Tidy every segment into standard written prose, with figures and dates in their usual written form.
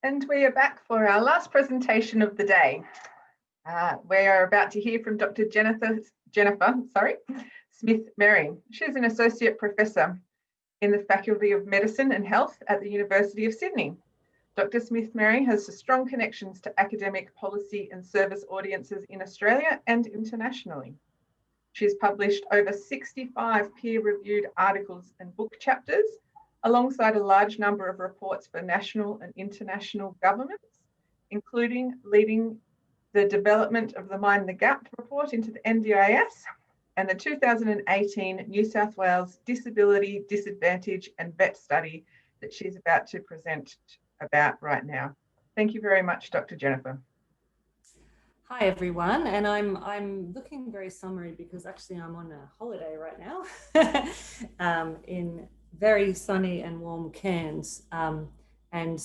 And we are back for our last presentation of the day. We are about to hear from Dr. Jennifer Smith-Merry. She's an Associate Professor in the Faculty of Medicine and Health at the University of Sydney. Dr. Smith-Merry has strong connections to academic, policy and service audiences in Australia and internationally. She's published over 65 peer-reviewed articles and book chapters, alongside a large number of reports for national and international governments, including leading the development of the Mind the Gap report into the NDIS and the 2018 New South Wales Disability, Disadvantage and VET study that she's about to present about right now. Thank you very much, Dr. Jennifer. Hi everyone, and I'm looking very summery because actually I'm on a holiday right now in very sunny and warm Cairns, but I'm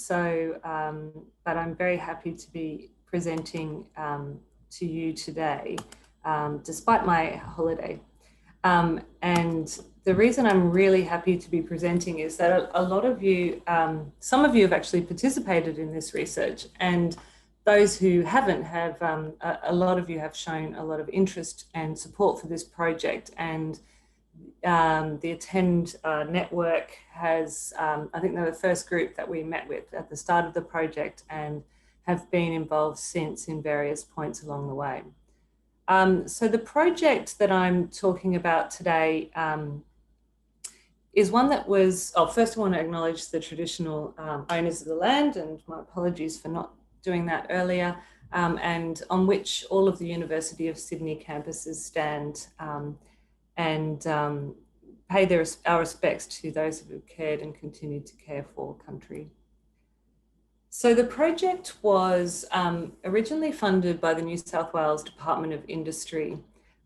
very happy to be presenting to you today despite my holiday. And the reason I'm really happy to be presenting is that a lot of you, some of you have actually participated in this research, and those who haven't have, a lot of you have shown a lot of interest and support for this project. And the Attend network has, I think they're the first group that we met with at the start of the project and have been involved since in various points along the way. So the project that I'm talking about today is one that was, first I want to acknowledge the traditional owners of the land, and my apologies for not doing that earlier, and on which all of the University of Sydney campuses stand, and pay our respects to those who have cared and continue to care for country. So the project was originally funded by the New South Wales Department of Industry,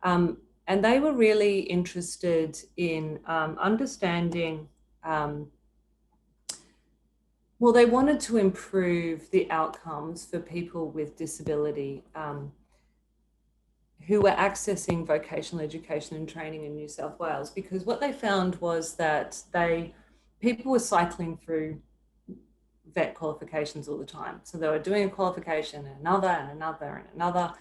and they were really interested in understanding, well, they wanted to improve the outcomes for people with disability who were accessing vocational education and training in New South Wales, because what they found was that people were cycling through VET qualifications all the time. So they were doing a qualification and another and another and another,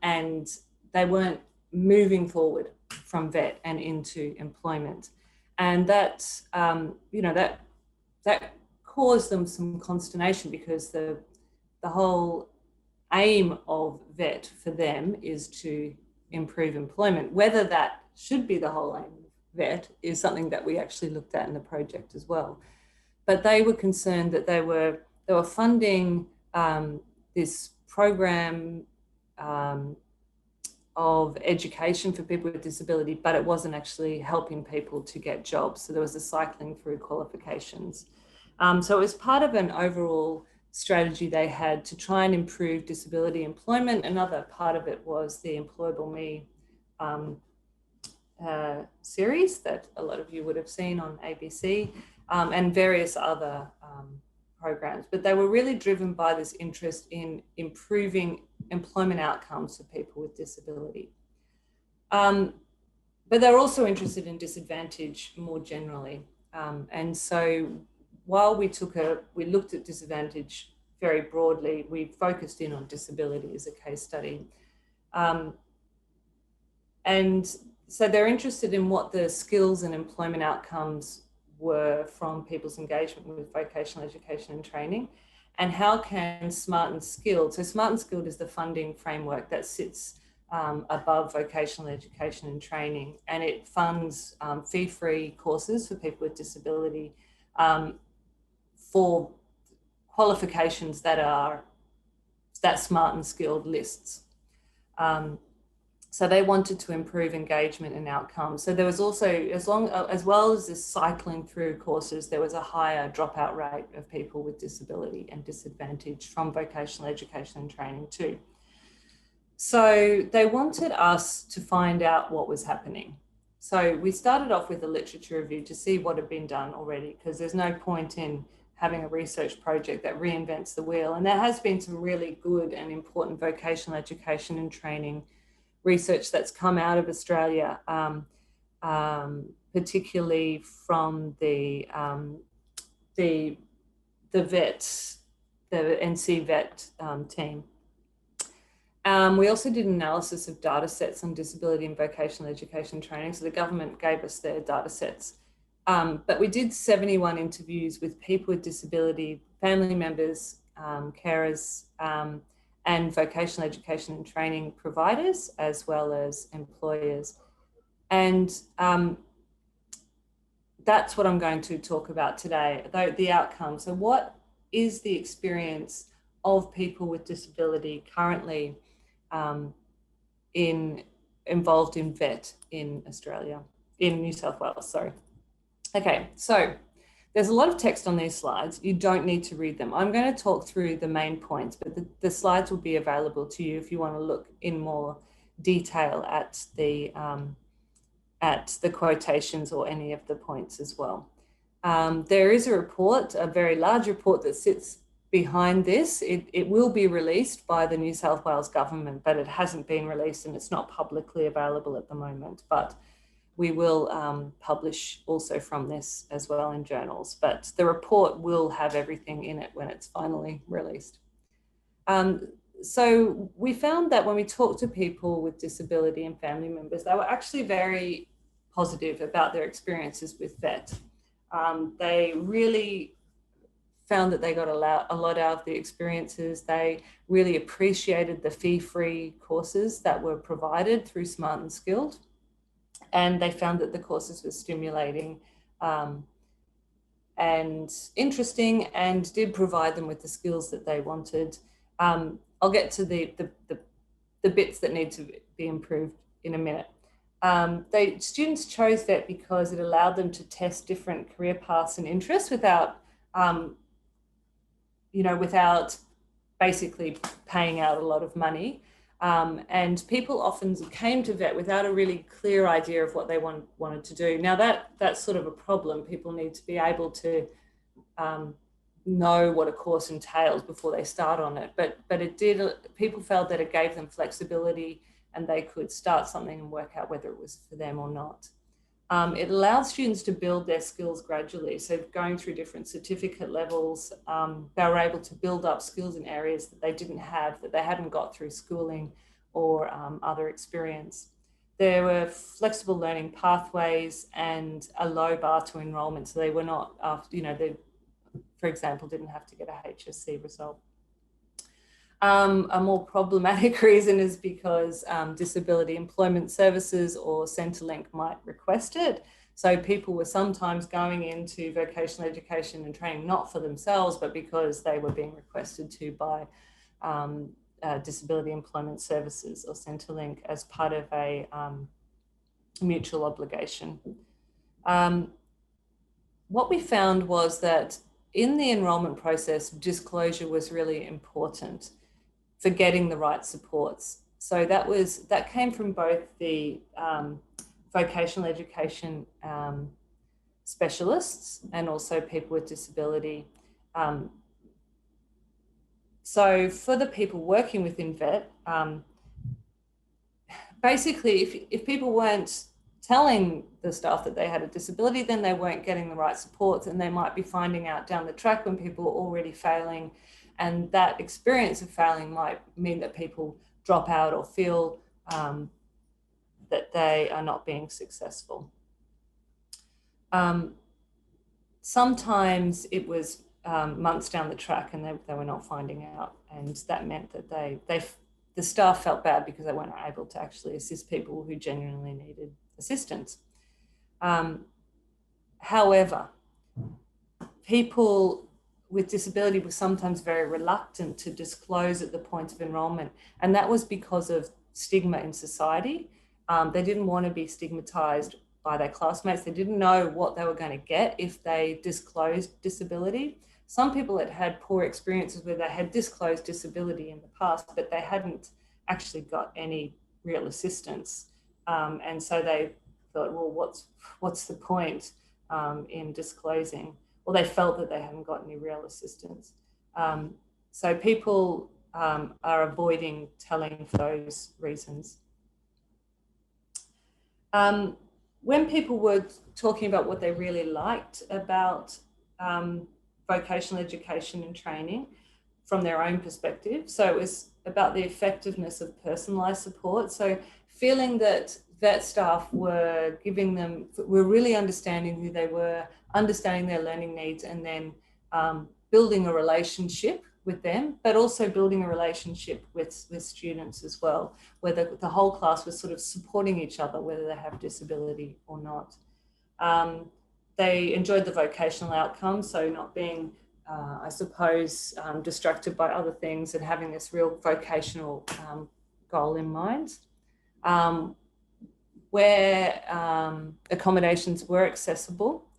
and they weren't moving forward from VET and into employment. And that, that caused them some consternation, because the whole aim of VET for them is to improve employment. Whether that should be the whole aim of VET is something that we actually looked at in the project as well. But they were concerned that they were funding this program of education for people with disability, but it wasn't actually helping people to get jobs. So there was a cycling through qualifications. So it was part of an overall strategy they had to try and improve disability employment. Another part of it was the Employable Me series that a lot of you would have seen on ABC, and various other programs. But they were really driven by this interest in improving employment outcomes for people with disability. But they're also interested in disadvantage more generally. And so while we looked at disadvantage very broadly, we focused in on disability as a case study. And so they're interested in what the skills and employment outcomes were from people's engagement with vocational education and training, and how can Smart and Skilled, so Smart and Skilled is the funding framework that sits above vocational education and training, and it funds fee-free courses for people with disability for qualifications that Smart and Skilled lists. So they wanted to improve engagement and outcomes. So there was also, as well as this cycling through courses, there was a higher dropout rate of people with disability and disadvantage from vocational education and training too. So they wanted us to find out what was happening. So we started off with a literature review to see what had been done already, because there's no point in having a research project that reinvents the wheel. And there has been some really good and important vocational education and training research that's come out of Australia, particularly from the VET the NC Vet team. We also did analysis of data sets on disability and vocational education training. So the government gave us their data sets. But we did 71 interviews with people with disability, family members, carers, and vocational education and training providers, as well as employers. And that's what I'm going to talk about today, the outcome. So what is the experience of people with disability currently involved in VET in Australia, in New South Wales, sorry. Okay, so there's a lot of text on these slides. You don't need to read them. I'm going to talk through the main points, but the slides will be available to you if you want to look in more detail at the quotations or any of the points as well. There is a report, a very large report that sits behind this. It will be released by the New South Wales government, but it hasn't been released and it's not publicly available at the moment. But we will publish also from this as well in journals. But the report will have everything in it when it's finally released. So we found that when we talked to people with disability and family members, they were actually very positive about their experiences with VET. They really found that they got a lot out of the experiences. They really appreciated the fee-free courses that were provided through Smart and Skilled. And they found that the courses were stimulating and interesting and did provide them with the skills that they wanted. I'll get to the bits that need to be improved in a minute. Students chose VET because it allowed them to test different career paths and interests without without basically paying out a lot of money. And people often came to VET without a really clear idea of what they wanted to do. Now that's sort of a problem. People need to be able to know what a course entails before they start on it. But people felt that it gave them flexibility and they could start something and work out whether it was for them or not. It allowed students to build their skills gradually. So going through different certificate levels, they were able to build up skills in areas that they didn't have, that they hadn't got through schooling or other experience. There were flexible learning pathways and a low bar to enrolment. So they were not, they, for example, didn't have to get a HSC result. A more problematic reason is because Disability Employment Services or Centrelink might request it. So people were sometimes going into vocational education and training not for themselves, but because they were being requested to by Disability Employment Services or Centrelink as part of a mutual obligation. What we found was that in the enrolment process, disclosure was really important for getting the right supports. So that came from both the vocational education specialists and also people with disability. So for the people working within VET, basically if people weren't telling the staff that they had a disability, then they weren't getting the right supports, and they might be finding out down the track when people were already failing. And that experience of failing might mean that people drop out or feel that they are not being successful. Sometimes it was months down the track and they were not finding out. And that meant that the staff felt bad because they weren't able to actually assist people who genuinely needed assistance. However, people with disability were sometimes very reluctant to disclose at the point of enrolment. And that was because of stigma in society. They didn't want to be stigmatized by their classmates. They didn't know what they were going to get if they disclosed disability. Some people had had poor experiences where they had disclosed disability in the past, but they hadn't actually got any real assistance. And so they thought, well, what's the point in disclosing? Well, they felt that they hadn't got any real assistance. So people are avoiding telling for those reasons. When people were talking about what they really liked about vocational education and training, from their own perspective. So it was about the effectiveness of personalised support. So feeling that vet staff were really understanding who they were, understanding their learning needs, and then building a relationship with them, but also building a relationship with students as well, where the whole class was sort of supporting each other, whether they have disability or not. They enjoyed the vocational outcomes, so not being, I suppose, distracted by other things and having this real vocational goal in mind. Where accommodations were accessible,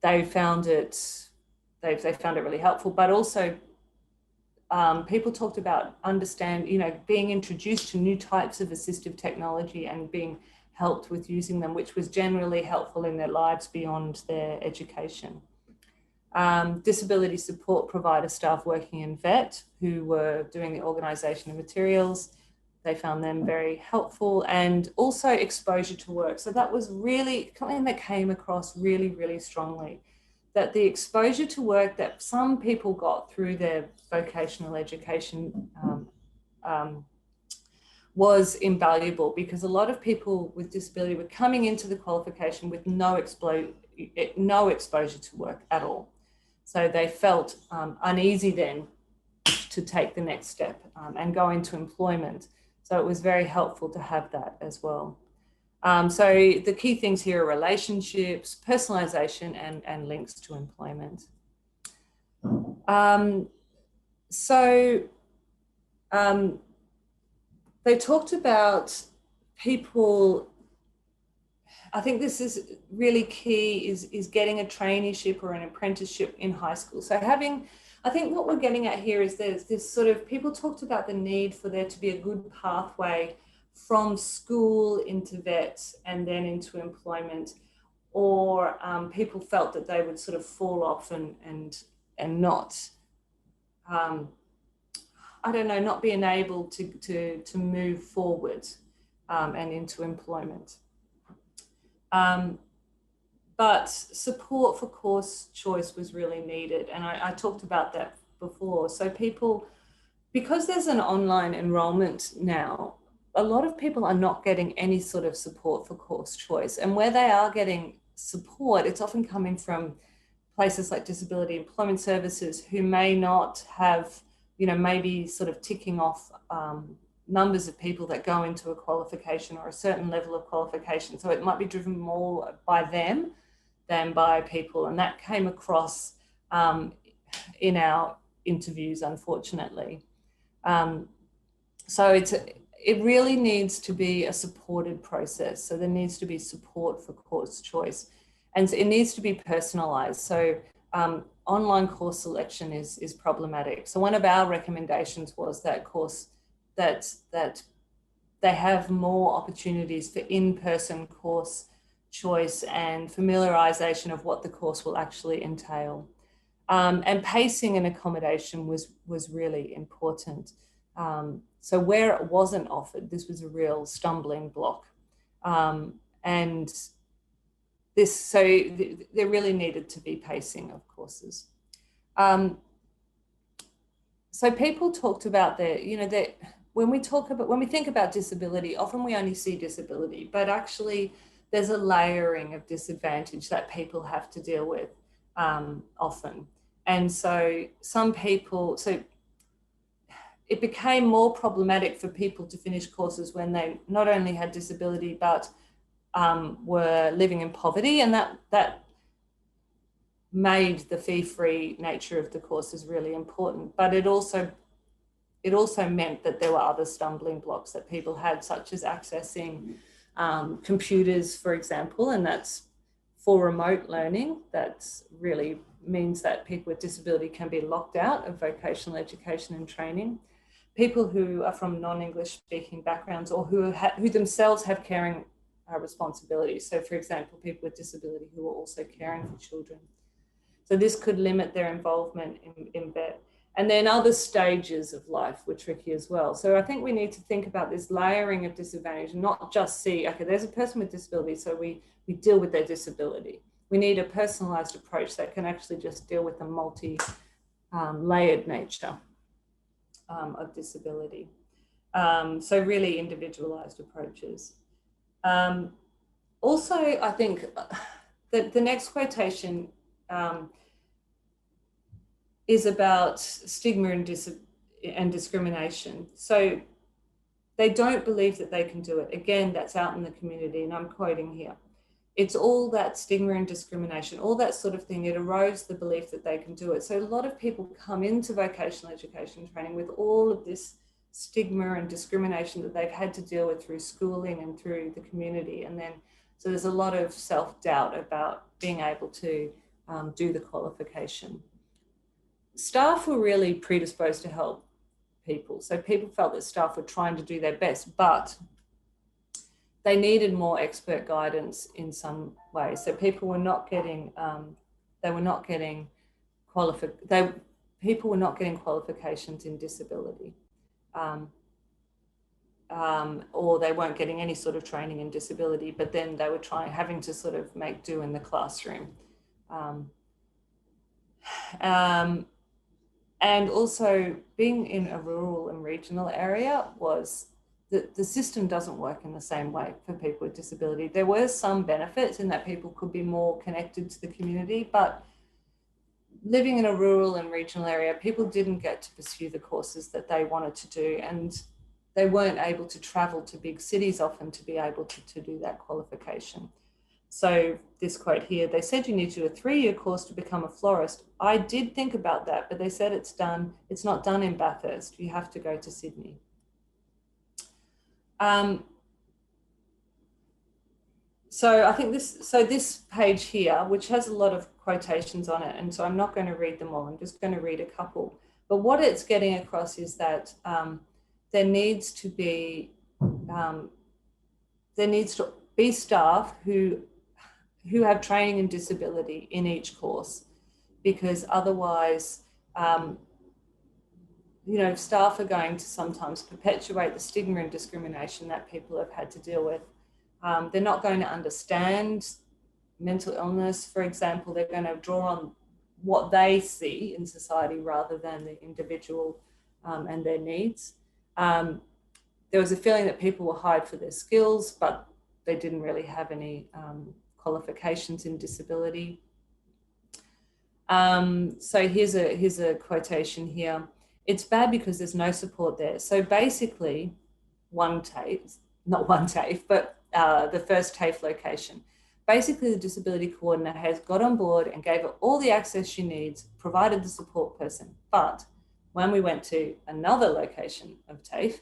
they found it really helpful, but also people talked about being introduced to new types of assistive technology and being helped with using them, which was generally helpful in their lives beyond their education. Disability support provider staff working in vet who were doing the organisation of materials, they found them very helpful, and also exposure to work. So that was really something that came across really, really strongly, that the exposure to work that some people got through their vocational education was invaluable, because a lot of people with disability were coming into the qualification with no exposure to work at all. So they felt uneasy then to take the next step and go into employment. So it was very helpful to have that as well. So the key things here are relationships, personalisation, and links to employment. They talked about people, I think this is really key, is getting a traineeship or an apprenticeship in high school. So I think what we're getting at here is there's this sort of, people talked about the need for there to be a good pathway from school into vet and then into employment, or people felt that they would sort of fall off and not, not be enabled to move forward and into employment. But support for course choice was really needed. And I talked about that before. So people, because there's an online enrollment now, a lot of people are not getting any sort of support for course choice. And where they are getting support, it's often coming from places like Disability Employment Services, who may not have, maybe sort of ticking off numbers of people that go into a qualification or a certain level of qualification. So it might be driven more by them than by people. And that came across in our interviews, unfortunately. So it really needs to be a supported process. So there needs to be support for course choice, and it needs to be personalized. So online course selection is problematic. So one of our recommendations was that they have more opportunities for in-person course choice and familiarization of what the course will actually entail. And pacing and accommodation was really important. So where it wasn't offered, this was a real stumbling block. And there really needed to be pacing of courses. So people talked about when we think about disability, often we only see disability, but actually there's a layering of disadvantage that people have to deal with often. And so it became more problematic for people to finish courses when they not only had disability, but were living in poverty, and that made the fee-free nature of the courses really important. But it also meant that there were other stumbling blocks that people had, such as accessing computers, for example, and that's for remote learning. That really means that people with disability can be locked out of vocational education and training. People who are from non-English speaking backgrounds, or who themselves have caring responsibilities. So for example, people with disability who are also caring for children. So this could limit their involvement in vet. And then other stages of life were tricky as well. So I think we need to think about this layering of disadvantage, not just see, okay, there's a person with disability, so we deal with their disability. We need a personalized approach that can actually just deal with the layered nature of disability. So really individualized approaches. Also, I think that the next quotation is about stigma and discrimination. So they don't believe that they can do it. Again, that's out in the community, and I'm quoting here. It's all that stigma and discrimination, all that sort of thing. It erodes the belief that they can do it. So a lot of people come into vocational education training with all of this stigma and discrimination that they've had to deal with through schooling and through the community. And then, so there's a lot of self-doubt about being able to do the qualification. Staff were really predisposed to help people. So people felt that staff were trying to do their best, but they needed more expert guidance in some ways. So people were not getting, people were not getting qualifications in disability, or they weren't getting any sort of training in disability, but then they were having to sort of make do in the classroom. And also being in a rural and regional area was the system doesn't work in the same way for people with disability. There were some benefits in that people could be more connected to the community, but living in a rural and regional area, people didn't get to pursue the courses that they wanted to do, and they weren't able to travel to big cities often to be able to do that qualification. So this quote here, they said you need to do a 3-year course to become a florist. I did think about that, but they said it's not done in Bathurst. You have to go to Sydney. So I think this page here, which has a lot of quotations on it, and so I'm not going to read them all, I'm just going to read a couple. But what it's getting across is that there needs to be staff who have training in disability in each course, because otherwise, staff are going to sometimes perpetuate the stigma and discrimination that people have had to deal with. They're not going to understand mental illness, for example. They're going to draw on what they see in society rather than the individual and their needs. There was a feeling that people were hired for their skills, but they didn't really have any qualifications in disability. So here's a quotation here. It's bad because there's no support there. So basically, not one TAFE, but the first TAFE location. Basically, the disability coordinator has got on board and gave her all the access she needs, provided the support person. But when we went to another location of TAFE,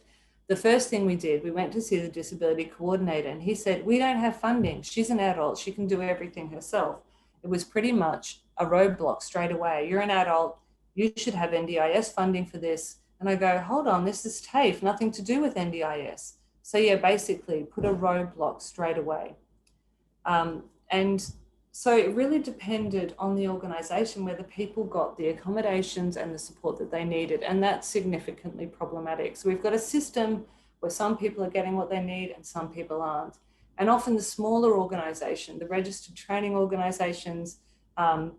the first thing we did, we went to see the disability coordinator, and he said, we don't have funding. She's an adult. She can do everything herself. It was pretty much a roadblock straight away. You're an adult. You should have NDIS funding for this. And I go, hold on, this is TAFE, nothing to do with NDIS. So yeah, basically put a roadblock straight away. And so it really depended on the organisation whether people got the accommodations and the support that they needed, and that's significantly problematic. So we've got a system where some people are getting what they need and some people aren't. And often the smaller organisation, the registered training organisations,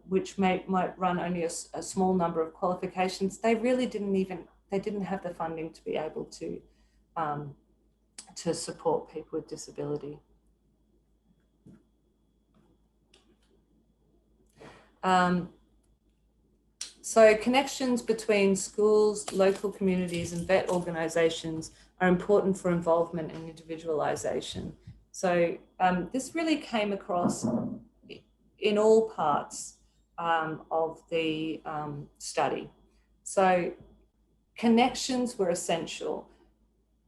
which might run only a small number of qualifications, they really didn't have the funding to be able to support people with disability. So connections between schools, local communities and vet organisations are important for involvement and individualisation. So this really came across in all parts of the study. So connections were essential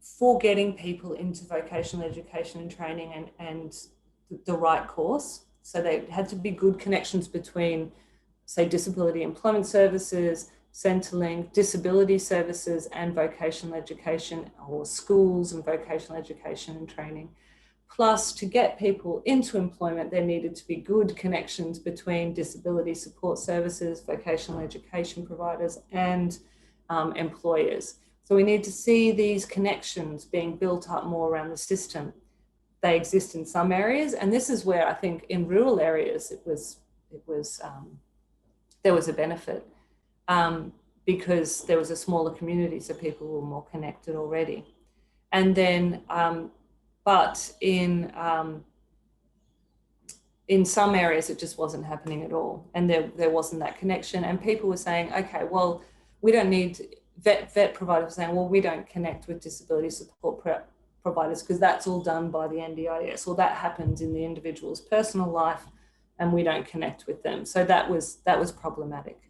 for getting people into vocational education and training and the right course. So they had to be good connections between, say, disability employment services, Centrelink, disability services and vocational education, or schools and vocational education and training. Plus, to get people into employment, there needed to be good connections between disability support services, vocational education providers and employers. So we need to see these connections being built up more around the system. They exist in some areas, and this is where I think in rural areas there was a benefit. because there was a smaller community, so people were more connected already. And then, but in some areas, it just wasn't happening at all. And there wasn't that connection. And people were saying, okay, well, we don't need vet providers were saying, well, we don't connect with disability support providers because that's all done by the NDIS, or that happens in the individual's personal life and we don't connect with them. So that was problematic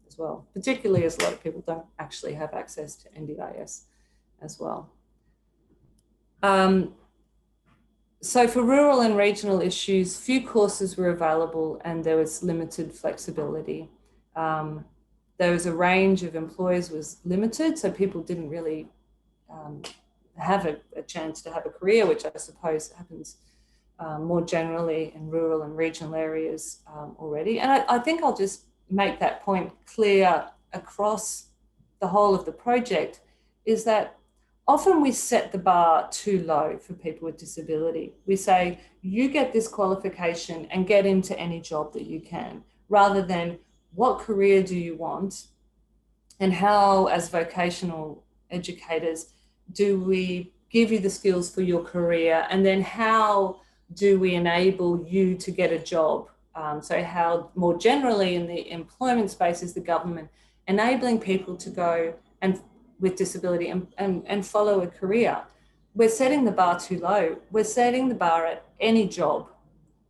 as well, particularly as a lot of people don't actually have access to NDIS as well. So for rural and regional issues, few courses were available and there was limited flexibility. There was a range of employers was limited, so people didn't really have a chance to have a career, which I suppose happens more generally in rural and regional areas already. And I think I'll just make that point clear across the whole of the project, is that often we set the bar too low for people with disability. We say, you get this qualification and get into any job that you can, rather than what career do you want and how, as vocational educators, do we give you the skills for your career, and then how do we enable you to get a job? So how more generally in the employment space is the government enabling people to go and with disability and follow a career. We're setting the bar too low. We're setting the bar at any job,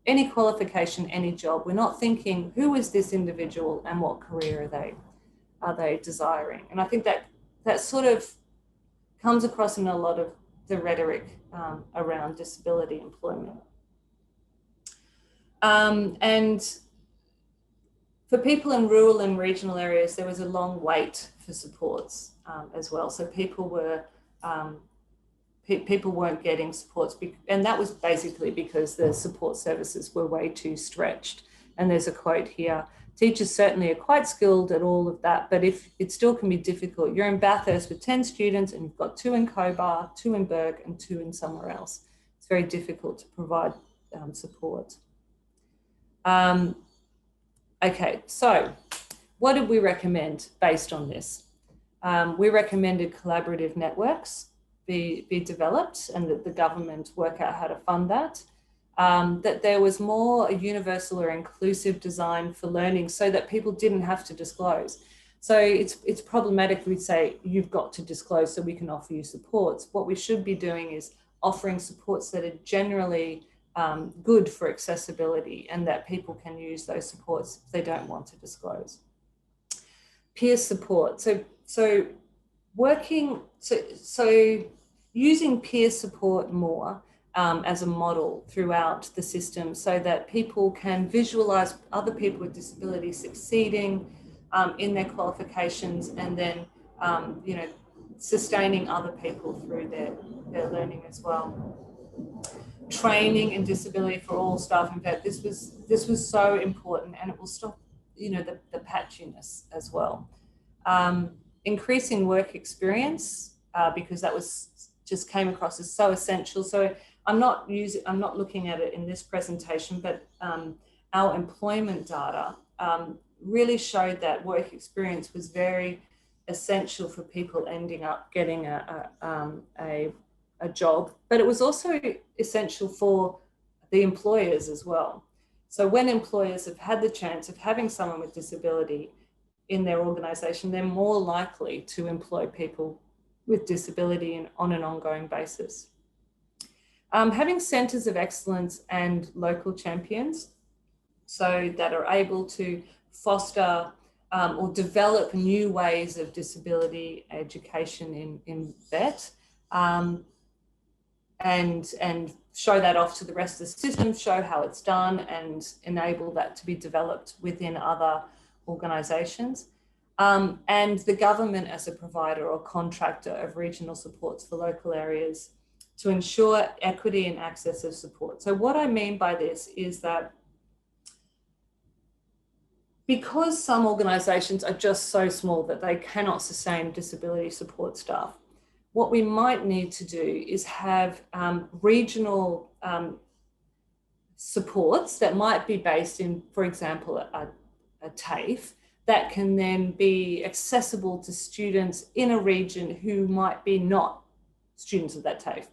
any qualification, any job. We're not thinking, who is this individual and what career are they desiring? And I think that sort of comes across in a lot of the rhetoric around disability employment. And for people in rural and regional areas, there was a long wait for supports as well. So people weren't getting supports, and that was basically because the support services were way too stretched. And there's a quote here: teachers certainly are quite skilled at all of that, but if it still can be difficult. You're in Bathurst with 10 students and you've got 2 in Cobar, 2 in Bourke and 2 in somewhere else. It's very difficult to provide support. Okay, so what did we recommend based on this? We recommended collaborative networks be developed and that the government work out how to fund that. That there was more a universal or inclusive design for learning so that people didn't have to disclose. So it's problematic. We'd say, you've got to disclose so we can offer you supports. What we should be doing is offering supports that are generally good for accessibility and that people can use those supports if they don't want to disclose. Peer support. So using peer support more as a model throughout the system so that people can visualize other people with disabilities succeeding in their qualifications and then, sustaining other people through their learning as well. Training in disability for all staff. In fact, this was so important, and it will stop, the patchiness as well. Increasing work experience, because that just came across as so essential. So I'm not looking at it in this presentation, but our employment data really showed that work experience was very essential for people ending up getting a job, but it was also essential for the employers as well. So when employers have had the chance of having someone with disability in their organisation, they're more likely to employ people with disability on an ongoing basis. Having centres of excellence and local champions, so that are able to foster or develop new ways of disability education in VET, and show that off to the rest of the system, show how it's done and enable that to be developed within other organisations. And the government as a provider or contractor of regional supports for local areas to ensure equity and access of support. So what I mean by this is that because some organisations are just so small that they cannot sustain disability support staff, what we might need to do is have regional supports that might be based in, for example, a TAFE, that can then be accessible to students in a region who might be not students of that TAFE,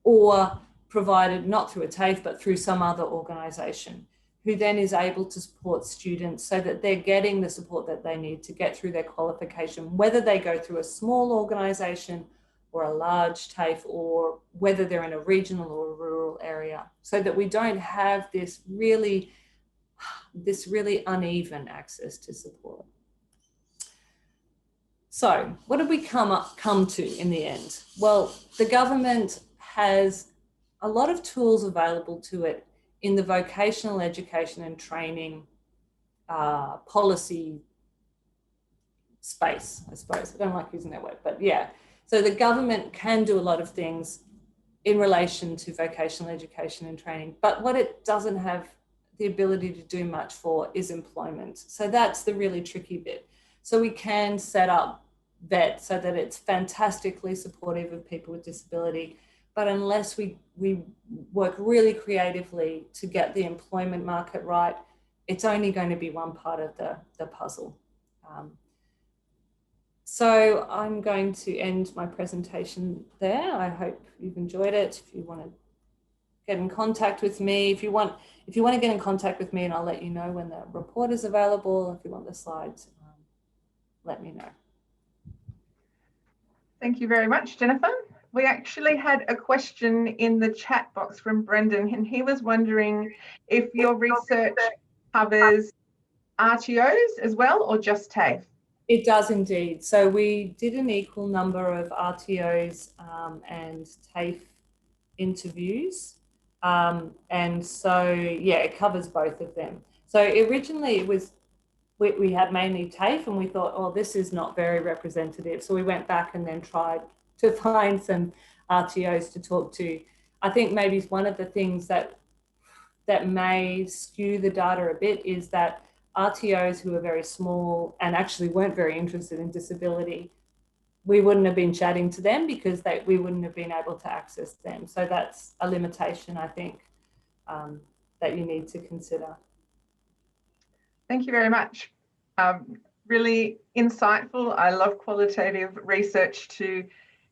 or provided not through a TAFE but through some other organisation, who then is able to support students so that they're getting the support that they need to get through their qualification, whether they go through a small organisation or a large TAFE, or whether they're in a regional or a rural area, so that we don't have this really uneven access to support. So what did we come to in the end? Well, the government has a lot of tools available to it in the vocational education and training policy space, I suppose. I don't like using that word, but yeah. So the government can do a lot of things in relation to vocational education and training, but what it doesn't have the ability to do much for is employment. So that's the really tricky bit. So we can set up VET so that it's fantastically supportive of people with disability, but unless we work really creatively to get the employment market right, it's only going to be one part of the puzzle. So I'm going to end my presentation there. I hope you've enjoyed it. If you want to get in contact with me, if you want to get in contact with me, and I'll let you know when the report is available. If you want the slides, let me know. Thank you very much, Jennifer. We actually had a question in the chat box from Brendan, and he was wondering if your research covers RTOs as well, or just TAFE? It does indeed. So we did an equal number of RTOs and TAFE interviews. And so, yeah, it covers both of them. So originally it was, we had mainly TAFE, and we thought, oh, this is not very representative. So we went back and then tried to find some RTOs to talk to. I think maybe one of the things that may skew the data a bit is that RTOs who are very small and actually weren't very interested in disability, we wouldn't have been chatting to them because we wouldn't have been able to access them. So that's a limitation, I think, that you need to consider. Thank you very much. Really insightful. I love qualitative research to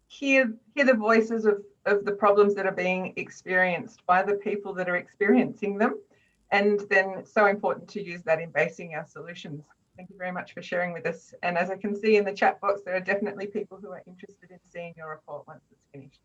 hear the voices of the problems that are being experienced by the people that are experiencing them. And then so important to use that in basing our solutions. Thank you very much for sharing with us. And as I can see in the chat box, there are definitely people who are interested in seeing your report once it's finished.